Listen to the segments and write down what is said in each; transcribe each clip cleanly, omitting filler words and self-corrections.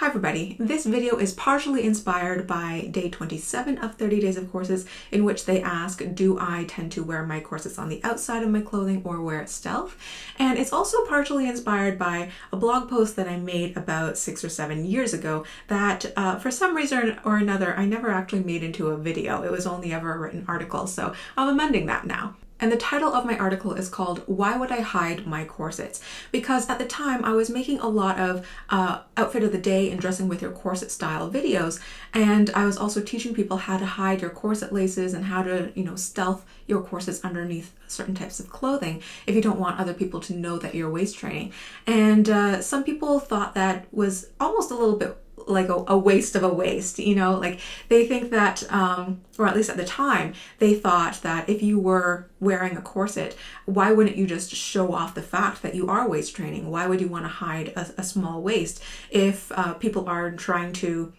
Hi everybody, this video is partially inspired by day 27 of 30 Days of Corsets, in which they ask, do I tend to wear my corsets on the outside of my clothing or wear it stealth? And it's also partially inspired by a blog post that I made about 6 or 7 years ago that for some reason or another I never actually made into a video. It was only ever a written article, so I'm amending that now. And the title of my article is called, Why Would I Hide My Corsets? Because at the time I was making a lot of outfit of the day and dressing with your corset style videos. And I was also teaching people how to hide your corset laces and how to, stealth your corsets underneath certain types of clothing if you don't want other people to know that you're waist training. And some people thought that was almost a little bit like a waste of a waist, like they think that, or at least at the time, they thought that if you were wearing a corset, why wouldn't you just show off the fact that you are waist training? Why would you want to hide a small waist if people are trying to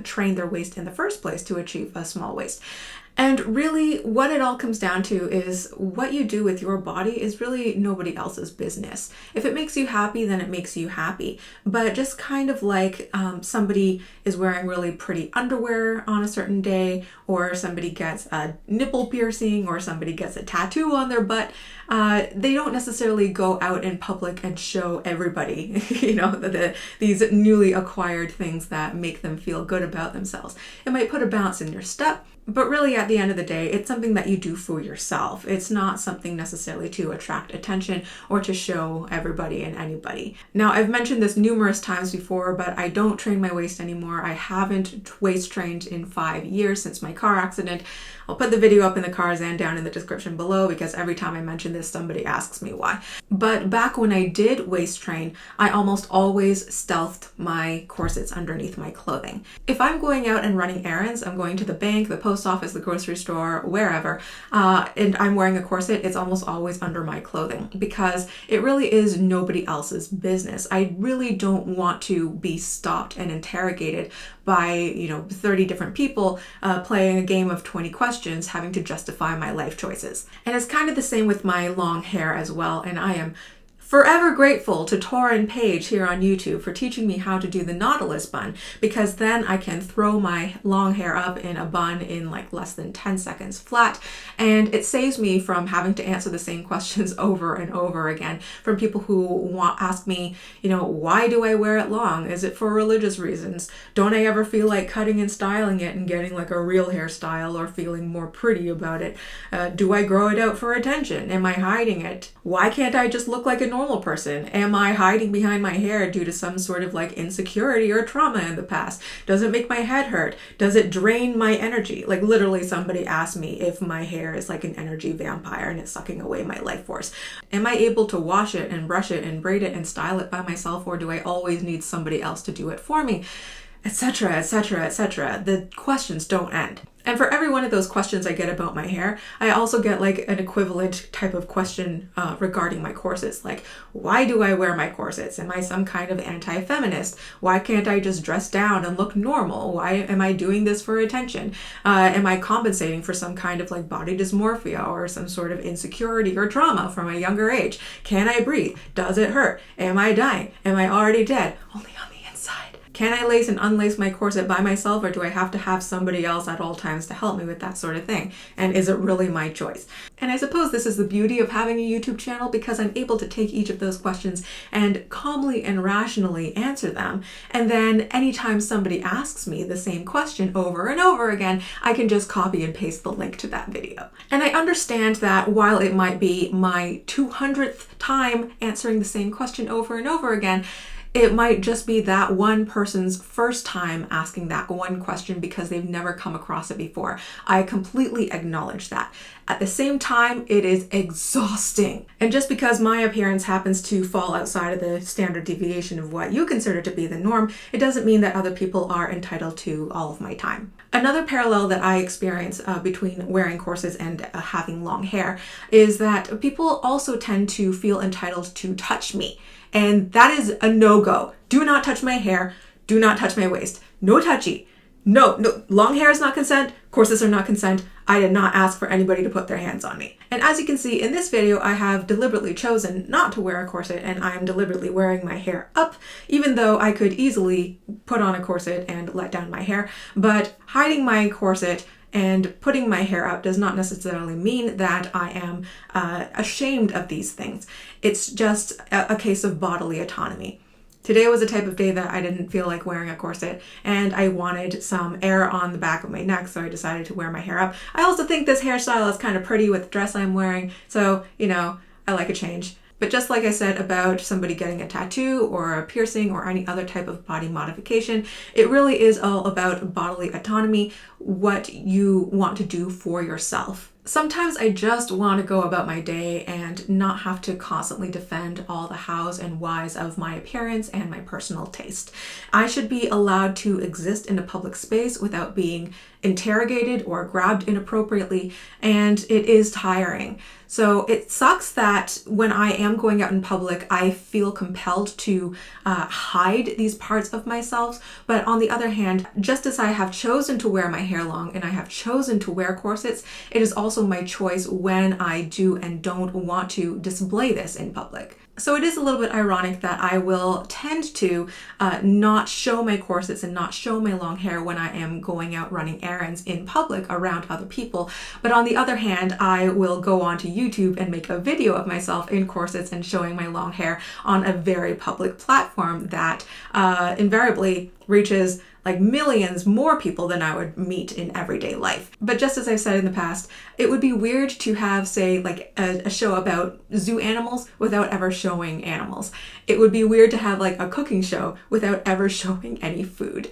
train their waist in the first place to achieve a small waist? And really what it all comes down to is what you do with your body is really nobody else's business. If it makes you happy, then it makes you happy. But just kind of like somebody is wearing really pretty underwear on a certain day, or somebody gets a nipple piercing, or somebody gets a tattoo on their butt, they don't necessarily go out in public and show everybody, these newly acquired things that make them feel good about themselves. It might put a bounce in your step, but really at the end of the day, it's something that you do for yourself. It's not something necessarily to attract attention or to show everybody and anybody. Now, I've mentioned this numerous times before, but I don't train my waist anymore. I haven't waist trained in 5 years since my car accident. I'll put the video up in the cards and down in the description below because every time I mention this, somebody asks me why. But back when I did waist train, I almost always stealthed my corsets underneath my clothing. If I'm going out and running errands, I'm going to the bank, the post office, the grocery store, wherever, and I'm wearing a corset, it's almost always under my clothing because it really is nobody else's business. I really don't want to be stopped and interrogated by 30 different people playing a game of 20 questions, having to justify my life choices. And it's kind of the same with my long hair as well, and I am forever grateful to Torin Page here on YouTube for teaching me how to do the Nautilus bun, because then I can throw my long hair up in a bun in like less than 10 seconds flat, and it saves me from having to answer the same questions over and over again from people who ask me, why do I wear it long? Is it for religious reasons? Don't I ever feel like cutting and styling it and getting like a real hairstyle or feeling more pretty about it? Do I grow it out for attention? Am I hiding it? Why can't I just look like a normal person? Am I hiding behind my hair due to some sort of like insecurity or trauma in the past? Does it make my head hurt? Does it drain my energy? Like literally somebody asked me if my hair is like an energy vampire and it's sucking away my life force. Am I able to wash it and brush it and braid it and style it by myself, or do I always need somebody else to do it for me? Etc., etc., etc. The questions don't end. And for every one of those questions I get about my hair, I also get like an equivalent type of question regarding my corsets. Like, why do I wear my corsets? Am I some kind of anti-feminist? Why can't I just dress down and look normal? Why am I doing this for attention? Am I compensating for some kind of like body dysmorphia or some sort of insecurity or trauma from a younger age? Can I breathe? Does it hurt? Am I dying? Am I already dead? Only on the inside. Can I lace and unlace my corset by myself, or do I have to have somebody else at all times to help me with that sort of thing? And is it really my choice? And I suppose this is the beauty of having a YouTube channel, because I'm able to take each of those questions and calmly and rationally answer them. And then anytime somebody asks me the same question over and over again, I can just copy and paste the link to that video. And I understand that while it might be my 200th time answering the same question over and over again, it might just be that one person's first time asking that one question because they've never come across it before. I completely acknowledge that. At the same time, it is exhausting. And just because my appearance happens to fall outside of the standard deviation of what you consider to be the norm, it doesn't mean that other people are entitled to all of my time. Another parallel that I experience between wearing corsets and having long hair is that people also tend to feel entitled to touch me. And that is a no-go. Do not touch my hair. Do not touch my waist. No touchy. No, long hair is not consent. Corsets are not consent. I did not ask for anybody to put their hands on me. And as you can see in this video, I have deliberately chosen not to wear a corset, and I am deliberately wearing my hair up, even though I could easily put on a corset and let down my hair. But hiding my corset and putting my hair up does not necessarily mean that I am ashamed of these things. It's just a case of bodily autonomy. Today was a type of day that I didn't feel like wearing a corset, and I wanted some air on the back of my neck, so I decided to wear my hair up. I also think this hairstyle is kind of pretty with the dress I'm wearing, so, you know, I like a change. But just like I said about somebody getting a tattoo or a piercing or any other type of body modification, it really is all about bodily autonomy, what you want to do for yourself. Sometimes I just want to go about my day and not have to constantly defend all the hows and whys of my appearance and my personal taste. I should be allowed to exist in a public space without being interrogated or grabbed inappropriately, and it is tiring. So it sucks that when I am going out in public, I feel compelled to hide these parts of myself. But on the other hand, just as I have chosen to wear my hair long and I have chosen to wear corsets, it is also my choice when I do and don't want to display this in public. So it is a little bit ironic that I will tend to not show my corsets and not show my long hair when I am going out running errands in public around other people. But on the other hand, I will go onto YouTube and make a video of myself in corsets and showing my long hair on a very public platform that invariably reaches like millions more people than I would meet in everyday life. But just as I've said in the past, it would be weird to have, say, like a show about zoo animals without ever showing animals. It would be weird to have like a cooking show without ever showing any food.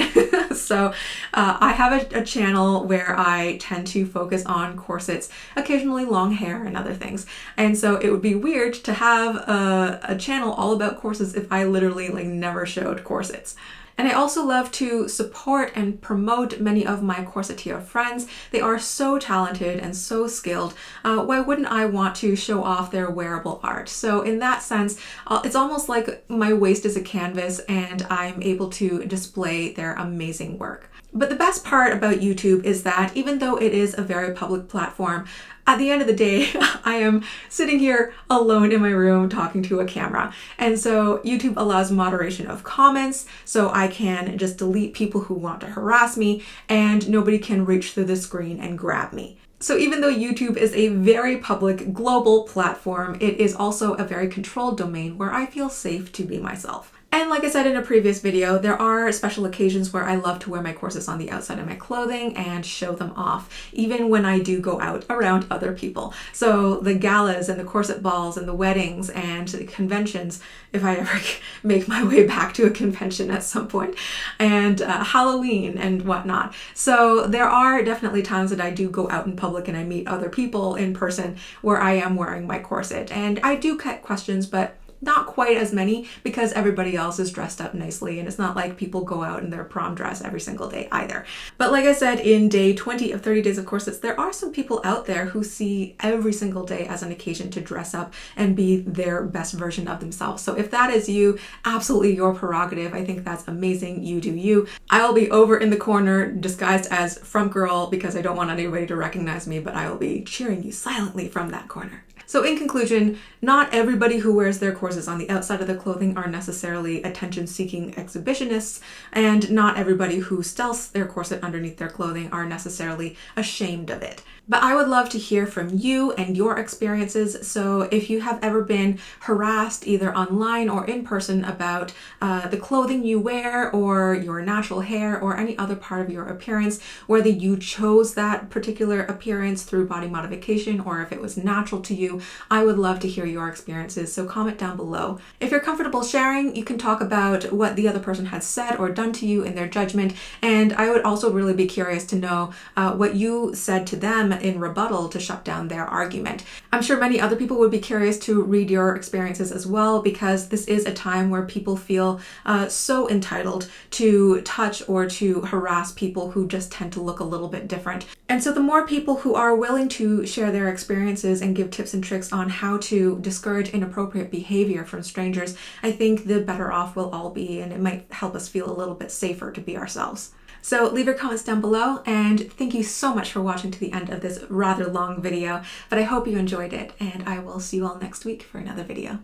So I have a channel where I tend to focus on corsets, occasionally long hair and other things. And so it would be weird to have a channel all about corsets if I literally like never showed corsets. And I also love to support and promote many of my corsetier friends. They are so talented and so skilled. Why wouldn't I want to show off their wearable art? So in that sense, it's almost like my waist is a canvas and I'm able to display their amazing work. But the best part about YouTube is that even though it is a very public platform, at the end of the day, I am sitting here alone in my room talking to a camera. And so YouTube allows moderation of comments, so I can just delete people who want to harass me and nobody can reach through the screen and grab me. So even though YouTube is a very public, global platform, it is also a very controlled domain where I feel safe to be myself. And like I said in a previous video, there are special occasions where I love to wear my corsets on the outside of my clothing and show them off, even when I do go out around other people. So the galas and the corset balls and the weddings and the conventions, if I ever make my way back to a convention at some point, and Halloween and whatnot. So there are definitely times that I do go out in public and I meet other people in person where I am wearing my corset. And I do get questions, but not quite as many because everybody else is dressed up nicely, and it's not like people go out in their prom dress every single day either. But like I said, in day 20 of 30 Days of Corsets, there are some people out there who see every single day as an occasion to dress up and be their best version of themselves. So if that is you, absolutely your prerogative. I think that's amazing. You do you. I will be over in the corner disguised as front girl because I don't want anybody to recognize me, but I will be cheering you silently from that corner. So in conclusion, not everybody who wears their corsets on the outside of their clothing are necessarily attention-seeking exhibitionists, and not everybody who stealths their corset underneath their clothing are necessarily ashamed of it. But I would love to hear from you and your experiences. So if you have ever been harassed either online or in person about the clothing you wear or your natural hair or any other part of your appearance, whether you chose that particular appearance through body modification or if it was natural to you, I would love to hear your experiences. So comment down below. If you're comfortable sharing, you can talk about what the other person has said or done to you in their judgment. And I would also really be curious to know what you said to them in rebuttal to shut down their argument. I'm sure many other people would be curious to read your experiences as well, because this is a time where people feel so entitled to touch or to harass people who just tend to look a little bit different. And so the more people who are willing to share their experiences and give tips and tricks on how to discourage inappropriate behavior from strangers, I think the better off we'll all be, and it might help us feel a little bit safer to be ourselves. So leave your comments down below, and thank you so much for watching to the end of this rather long video, but I hope you enjoyed it, and I will see you all next week for another video.